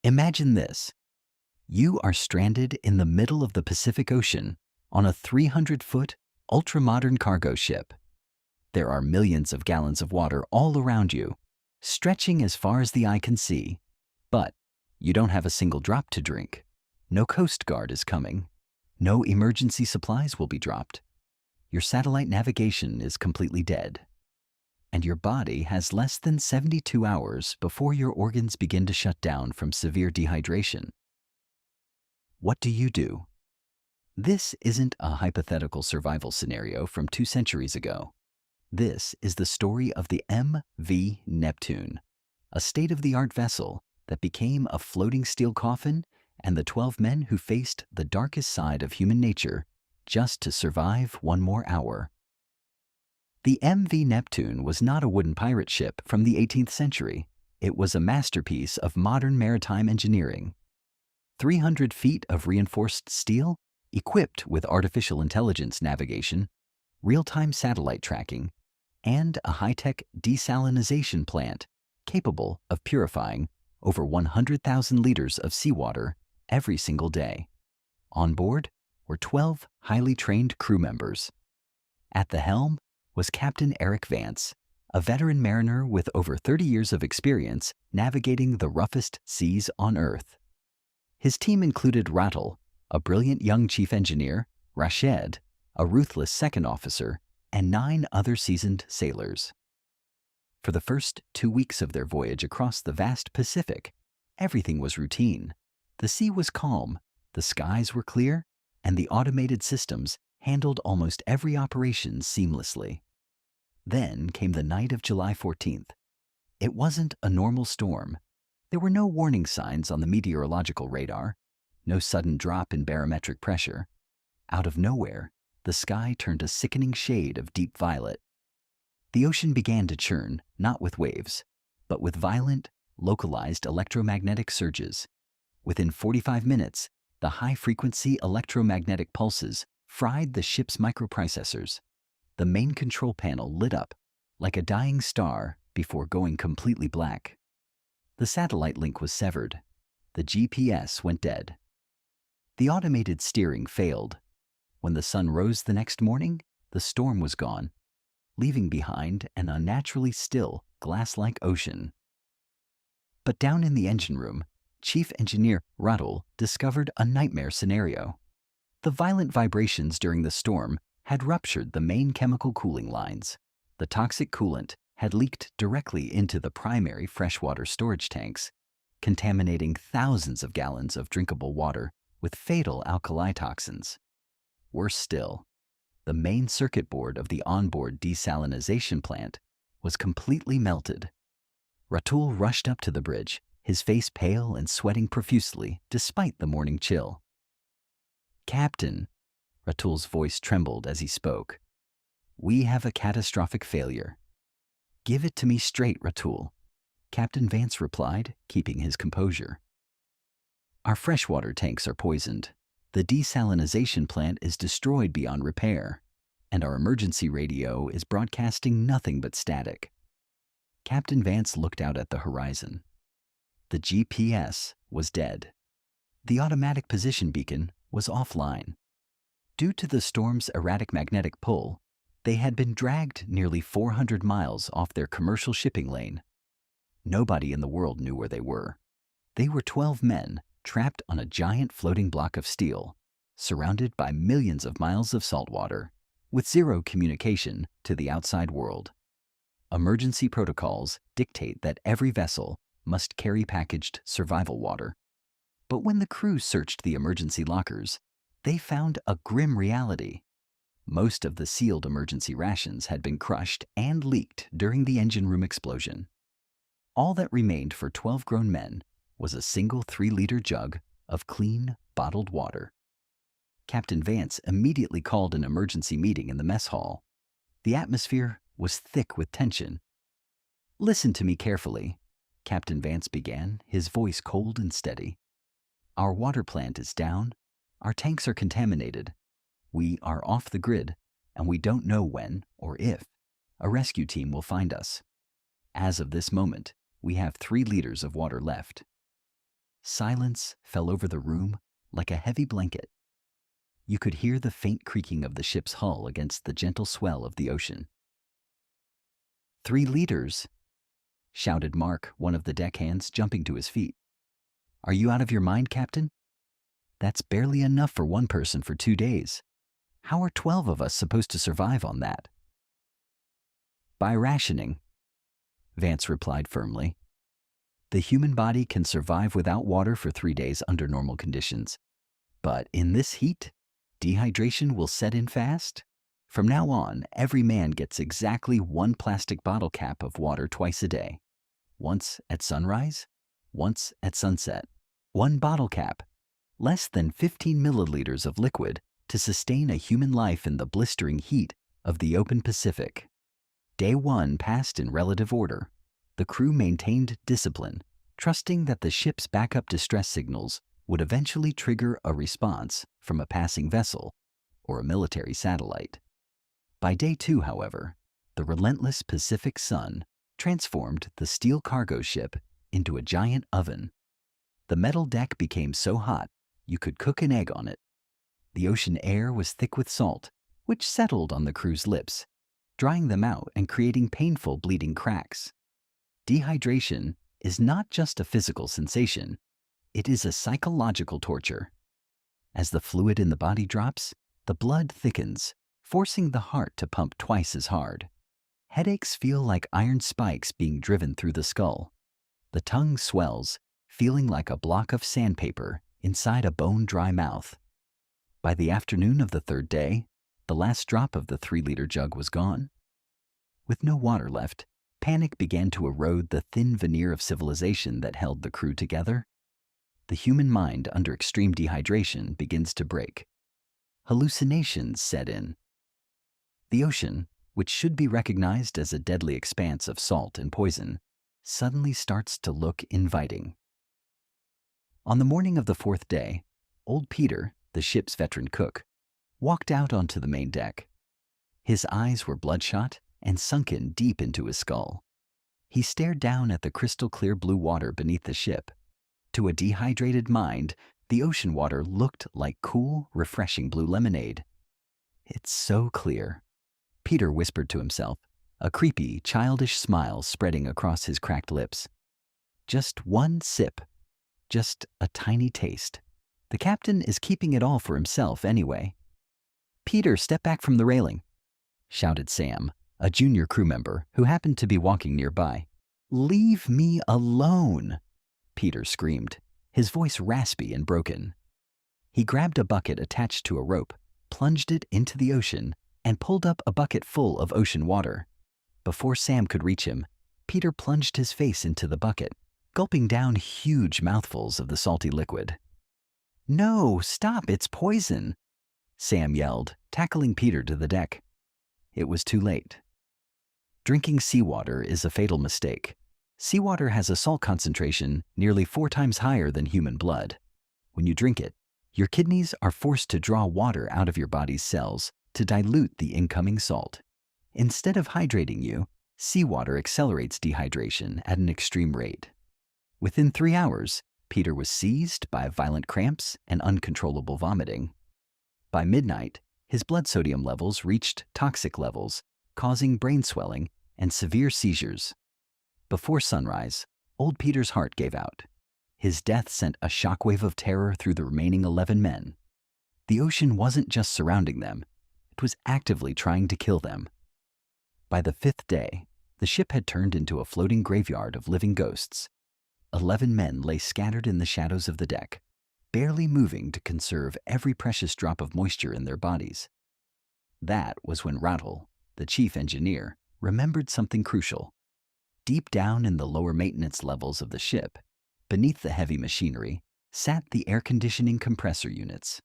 Imagine this. You are stranded in the middle of the Pacific Ocean on a 300-foot, ultra-modern cargo ship. There are millions of gallons of water all around you, stretching as far as the eye can see. But you don't have a single drop to drink. No Coast Guard is coming. No emergency supplies will be dropped. Your satellite navigation is completely dead. And your body has less than 72 hours before your organs begin to shut down from severe dehydration. What do you do? This isn't a hypothetical survival scenario from 2 centuries ago. This is the story of the MV Neptune, a state-of-the-art vessel that became a floating steel coffin, and the 12 men who faced the darkest side of human nature just to survive one more hour. The MV Neptune was not a wooden pirate ship from the 18th century. It was a masterpiece of modern maritime engineering. 300 feet of reinforced steel, equipped with artificial intelligence navigation, real-time satellite tracking, and a high-tech desalination plant capable of purifying over 100,000 liters of seawater every single day. On board were 12 highly trained crew members. At the helm was Captain Eric Vance, a veteran mariner with over 30 years of experience navigating the roughest seas on Earth. His team included Rattle, a brilliant young chief engineer, Rashed, a ruthless second officer, and 9 other seasoned sailors. For the first 2 weeks of their voyage across the vast Pacific, everything was routine. The sea was calm, the skies were clear, and the automated systems handled almost every operation seamlessly. Then came the night of July 14th. It wasn't a normal storm. There were no warning signs on the meteorological radar, no sudden drop in barometric pressure. Out of nowhere, the sky turned a sickening shade of deep violet. The ocean began to churn, not with waves, but with violent, localized electromagnetic surges. Within 45 minutes, the high-frequency electromagnetic pulses fried the ship's microprocessors. The main control panel lit up like a dying star before going completely black. The satellite link was severed. The GPS went dead. The automated steering failed. When the sun rose the next morning, the storm was gone, leaving behind an unnaturally still, glass-like ocean. But down in the engine room, Chief Engineer Rattle discovered a nightmare scenario. The violent vibrations during the storm had ruptured the main chemical cooling lines. The toxic coolant had leaked directly into the primary freshwater storage tanks, contaminating thousands of gallons of drinkable water with fatal alkali toxins. Worse still, the main circuit board of the onboard desalination plant was completely melted. Ratul rushed up to the bridge, his face pale and sweating profusely despite the morning chill. "Captain," Ratul's voice trembled as he spoke, "we have a catastrophic failure." "Give it to me straight, Ratul," Captain Vance replied, keeping his composure. "Our freshwater tanks are poisoned. The desalination plant is destroyed beyond repair, and our emergency radio is broadcasting nothing but static." Captain Vance looked out at the horizon. The GPS was dead. The automatic position beacon was offline. Due to the storm's erratic magnetic pull, they had been dragged nearly 400 miles off their commercial shipping lane. Nobody in the world knew where they were. They were 12 men trapped on a giant floating block of steel, surrounded by millions of miles of salt water, with zero communication to the outside world. Emergency protocols dictate that every vessel must carry packaged survival water. But when the crew searched the emergency lockers, they found a grim reality. Most of the sealed emergency rations had been crushed and leaked during the engine room explosion. All that remained for 12 grown men was a single 3-liter jug of clean, bottled water. Captain Vance immediately called an emergency meeting in the mess hall. The atmosphere was thick with tension. "Listen to me carefully," Captain Vance began, his voice cold and steady. "Our water plant is down. Our tanks are contaminated. We are off the grid, and we don't know when or if a rescue team will find us. As of this moment, we have 3 liters of water left." Silence fell over the room like a heavy blanket. You could hear the faint creaking of the ship's hull against the gentle swell of the ocean. 3 liters, shouted Mark, one of the deckhands, jumping to his feet. Are you out of your mind, Captain? That's barely enough for one person for 2 days. How are 12 of us supposed to survive on that? By rationing, Vance replied firmly. The human body can survive without water for 3 days under normal conditions. But in this heat, dehydration will set in fast. From now on, every man gets exactly 1 plastic bottle cap of water twice a day. Once at sunrise, once at sunset. 1 bottle cap, less than 15 milliliters of liquid to sustain a human life in the blistering heat of the open Pacific. Day 1 passed in relative order. The crew maintained discipline, trusting that the ship's backup distress signals would eventually trigger a response from a passing vessel or a military satellite. By day 2, however, the relentless Pacific sun transformed the steel cargo ship into a giant oven. The metal deck became so hot you could cook an egg on it. The ocean air was thick with salt, which settled on the crew's lips, drying them out and creating painful bleeding cracks. Dehydration is not just a physical sensation, it is a psychological torture. As the fluid in the body drops, the blood thickens, forcing the heart to pump twice as hard. Headaches feel like iron spikes being driven through the skull. The tongue swells, feeling like a block of sandpaper inside a bone-dry mouth. By the afternoon of the 3rd day, the last drop of the 3-liter jug was gone. With no water left, panic began to erode the thin veneer of civilization that held the crew together. The human mind under extreme dehydration begins to break. Hallucinations set in. The ocean, which should be recognized as a deadly expanse of salt and poison, suddenly starts to look inviting. On the morning of the 4th day, old Peter, the ship's veteran cook, walked out onto the main deck. His eyes were bloodshot and sunken deep into his skull. He stared down at the crystal-clear blue water beneath the ship. To a dehydrated mind, the ocean water looked like cool, refreshing blue lemonade. It's so clear, Peter whispered to himself, a creepy, childish smile spreading across his cracked lips. Just 1 sip. Just a tiny taste. The captain is keeping it all for himself anyway. Peter, step back from the railing, shouted Sam, a junior crew member who happened to be walking nearby. Leave me alone, Peter screamed, his voice raspy and broken. He grabbed a bucket attached to a rope, plunged it into the ocean, and pulled up a bucket full of ocean water. Before Sam could reach him, Peter plunged his face into the bucket, gulping down huge mouthfuls of the salty liquid. No, stop, it's poison, Sam yelled, tackling Peter to the deck. It was too late. Drinking seawater is a fatal mistake. Seawater has a salt concentration nearly 4 times higher than human blood. When you drink it, your kidneys are forced to draw water out of your body's cells to dilute the incoming salt. Instead of hydrating you, seawater accelerates dehydration at an extreme rate. Within 3 hours, Peter was seized by violent cramps and uncontrollable vomiting. By midnight, his blood sodium levels reached toxic levels, causing brain swelling and severe seizures. Before sunrise, old Peter's heart gave out. His death sent a shockwave of terror through the remaining 11 men. The ocean wasn't just surrounding them, it was actively trying to kill them. By the 5th day, the ship had turned into a floating graveyard of living ghosts. 11 men lay scattered in the shadows of the deck, barely moving to conserve every precious drop of moisture in their bodies. That was when Rattle, the chief engineer, remembered something crucial. Deep down in the lower maintenance levels of the ship, beneath the heavy machinery, sat the air conditioning compressor units.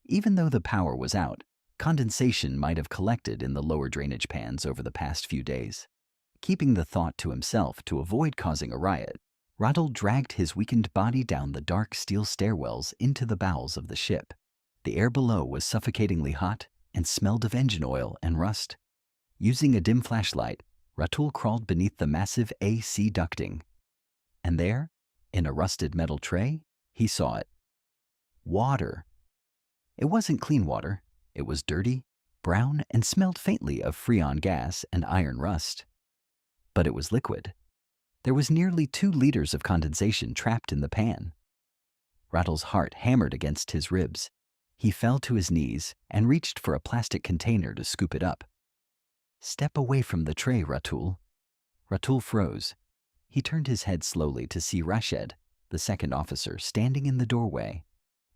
Even though the power was out, condensation might have collected in the lower drainage pans over the past few days. Keeping the thought to himself to avoid causing a riot, Rattle dragged his weakened body down the dark steel stairwells into the bowels of the ship. The air below was suffocatingly hot and smelled of engine oil and rust. Using a dim flashlight, Ratul crawled beneath the massive AC ducting. And there, in a rusted metal tray, He saw it. Water. It wasn't clean water. It was dirty, brown, and smelled faintly of freon gas and iron rust. But it was liquid. There was nearly 2 liters of condensation trapped in the pan. Rattle's heart hammered against his ribs. He fell to his knees and reached for a plastic container to scoop it up. "Step away from the tray, Ratul." Ratul froze. He turned his head slowly to see Rashed, the second officer, standing in the doorway.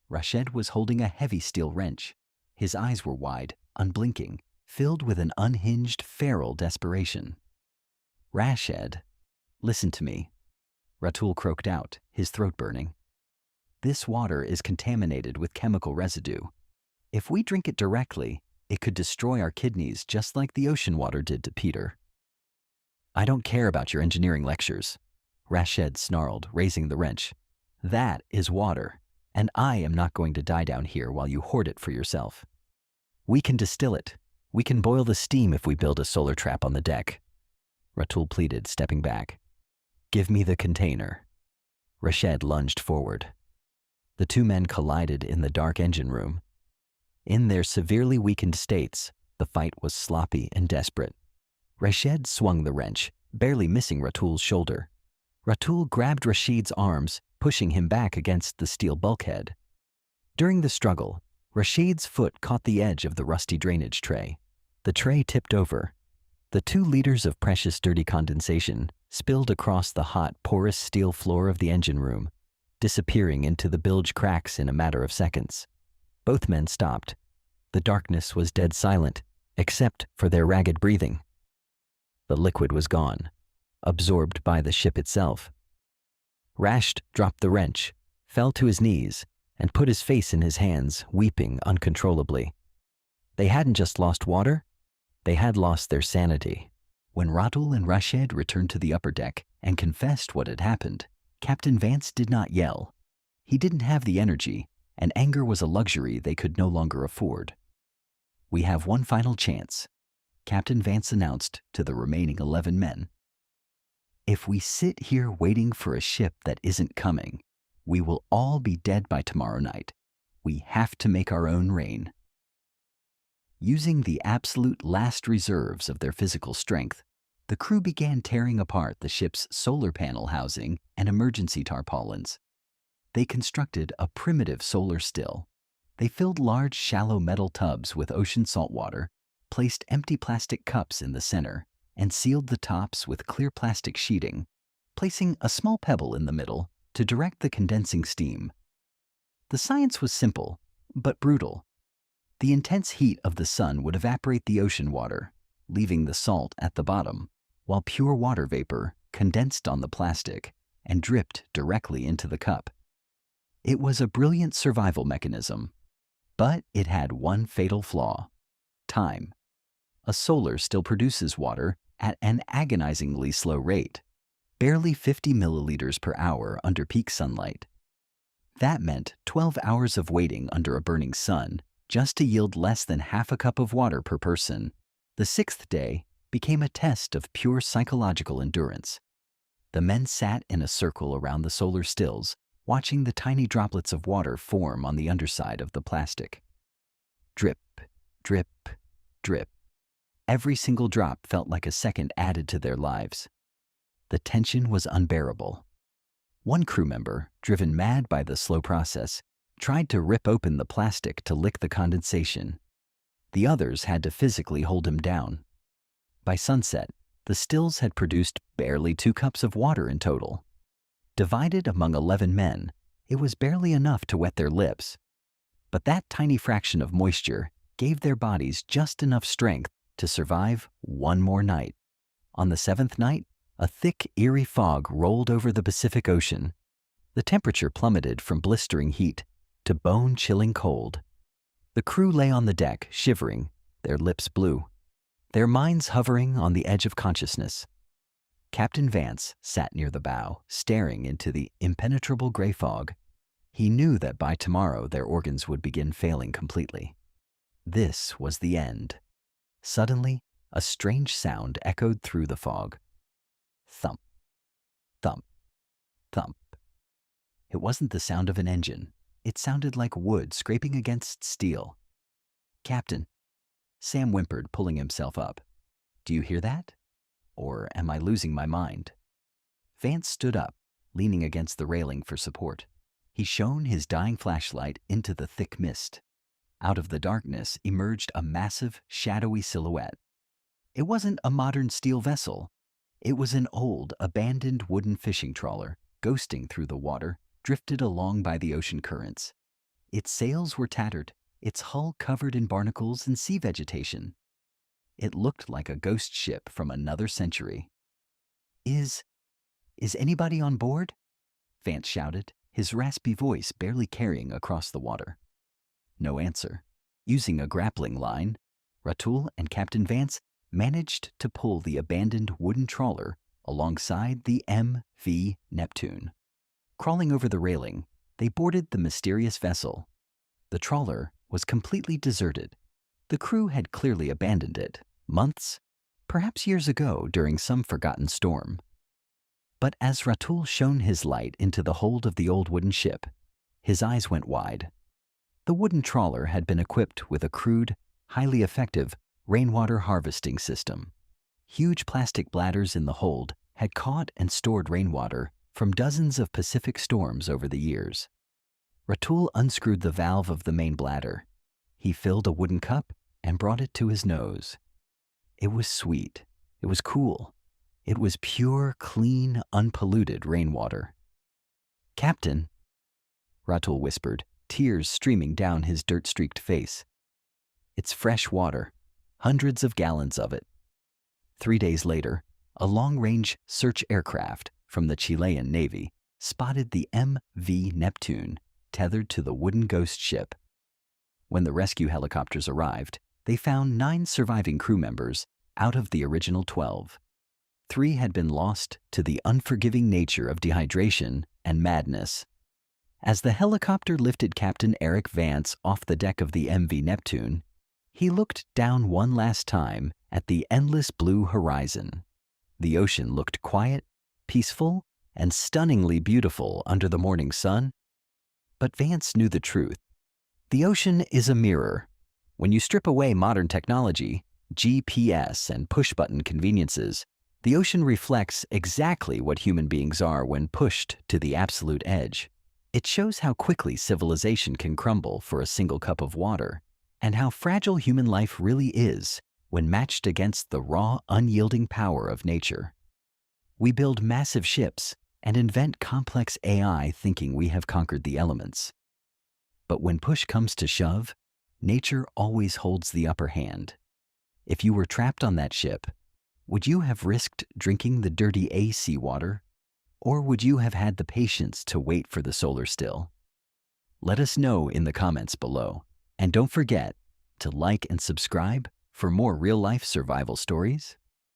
Rashed was holding a heavy steel wrench. His eyes were wide, unblinking, filled with an unhinged, feral desperation. "Rashed, listen to me," Ratul croaked out, his throat burning. "This water is contaminated with chemical residue. If we drink it directly, it could destroy our kidneys just like the ocean water did to Peter." "I don't care about your engineering lectures," Rashed snarled, raising the wrench. "That is water, and I am not going to die down here while you hoard it for yourself. We can distill it. We can boil the steam if we build a solar trap on the deck," Ratul pleaded, stepping back. "Give me the container." Rashed lunged forward. The 2 men collided in the dark engine room. In their severely weakened states, the fight was sloppy and desperate. Rashed swung the wrench, barely missing Ratul's shoulder. Ratul grabbed Rashid's arms, pushing him back against the steel bulkhead. During the struggle, Rashid's foot caught the edge of the rusty drainage tray. The tray tipped over. The 2 liters of precious dirty condensation spilled across the hot, porous steel floor of the engine room, disappearing into the bilge cracks in a matter of seconds. Both men stopped. The darkness was dead silent, except for their ragged breathing. The liquid was gone, absorbed by the ship itself. Rashed dropped the wrench, fell to his knees, and put his face in his hands, weeping uncontrollably. They hadn't just lost water, they had lost their sanity. When Ratul and Rashed returned to the upper deck and confessed what had happened, Captain Vance did not yell. He didn't have the energy, and anger was a luxury they could no longer afford. "We have one final chance," Captain Vance announced to the remaining 11 men. "If we sit here waiting for a ship that isn't coming, we will all be dead by tomorrow night. We have to make our own rain." Using the absolute last reserves of their physical strength, the crew began tearing apart the ship's solar panel housing and emergency tarpaulins. They constructed a primitive solar still. They filled large, shallow metal tubs with ocean salt water, placed empty plastic cups in the center, and sealed the tops with clear plastic sheeting, placing a small pebble in the middle to direct the condensing steam. The science was simple, but brutal. The intense heat of the sun would evaporate the ocean water, leaving the salt at the bottom, while pure water vapor condensed on the plastic and dripped directly into the cup. It was a brilliant survival mechanism, but it had one fatal flaw: time. A solar still produces water at an agonizingly slow rate, barely 50 milliliters per hour under peak sunlight. That meant 12 hours of waiting under a burning sun just to yield less than half a cup of water per person. The 6th day became a test of pure psychological endurance. The men sat in a circle around the solar stills, watching the tiny droplets of water form on the underside of the plastic. Drip, drip, drip. Every single drop felt like a second added to their lives. The tension was unbearable. One crew member, driven mad by the slow process, tried to rip open the plastic to lick the condensation. The others had to physically hold him down. By sunset, the stills had produced barely 2 cups of water in total. Divided among 11 men, it was barely enough to wet their lips. But that tiny fraction of moisture gave their bodies just enough strength to survive one more night. On the 7th night, a thick, eerie fog rolled over the Pacific Ocean. The temperature plummeted from blistering heat to bone-chilling cold. The crew lay on the deck, shivering, their lips blue, their minds hovering on the edge of consciousness. Captain Vance sat near the bow, staring into the impenetrable gray fog. He knew that by tomorrow their organs would begin failing completely. This was the end. Suddenly, a strange sound echoed through the fog. Thump, thump, thump. It wasn't the sound of an engine. It sounded like wood scraping against steel. "Captain," Sam whimpered, pulling himself up. "Do you hear that? Or am I losing my mind?" Vance stood up, leaning against the railing for support. He shone his dying flashlight into the thick mist. Out of the darkness emerged a massive, shadowy silhouette. It wasn't a modern steel vessel. It was an old, abandoned wooden fishing trawler, ghosting through the water, drifted along by the ocean currents. Its sails were tattered, its hull covered in barnacles and sea vegetation. It looked like a ghost ship from another century. Is anybody on board?" Vance shouted, his raspy voice barely carrying across the water. No answer. Using a grappling line, Ratul and Captain Vance managed to pull the abandoned wooden trawler alongside the MV Neptune. Crawling over the railing, they boarded the mysterious vessel. The trawler was completely deserted. The crew had clearly abandoned it, months, perhaps years ago during some forgotten storm. But as Ratul shone his light into the hold of the old wooden ship, his eyes went wide. The wooden trawler had been equipped with a crude, highly effective rainwater harvesting system. Huge plastic bladders in the hold had caught and stored rainwater from dozens of Pacific storms over the years. Ratul unscrewed the valve of the main bladder. He filled a wooden cup and brought it to his nose. It was sweet. It was cool. It was pure, clean, unpolluted rainwater. "Captain," Ratul whispered, tears streaming down his dirt-streaked face. "It's fresh water, hundreds of gallons of it." 3 days later, a long-range search aircraft from the Chilean Navy spotted the MV Neptune tethered to the wooden ghost ship. When the rescue helicopters arrived, they found 9 surviving crew members out of the original 12. 3 had been lost to the unforgiving nature of dehydration and madness. As the helicopter lifted Captain Eric Vance off the deck of the MV Neptune, he looked down one last time at the endless blue horizon. The ocean looked quiet, peaceful, and stunningly beautiful under the morning sun. But Vance knew the truth. The ocean is a mirror. When you strip away modern technology, GPS and push-button conveniences, the ocean reflects exactly what human beings are when pushed to the absolute edge. It shows how quickly civilization can crumble for a single cup of water, and how fragile human life really is when matched against the raw, unyielding power of nature. We build massive ships and invent complex AI thinking we have conquered the elements. But when push comes to shove, nature always holds the upper hand. If you were trapped on that ship, would you have risked drinking the dirty seawater, or would you have had the patience to wait for the solar still? Let us know in the comments below, and don't forget to like and subscribe for more real-life survival stories.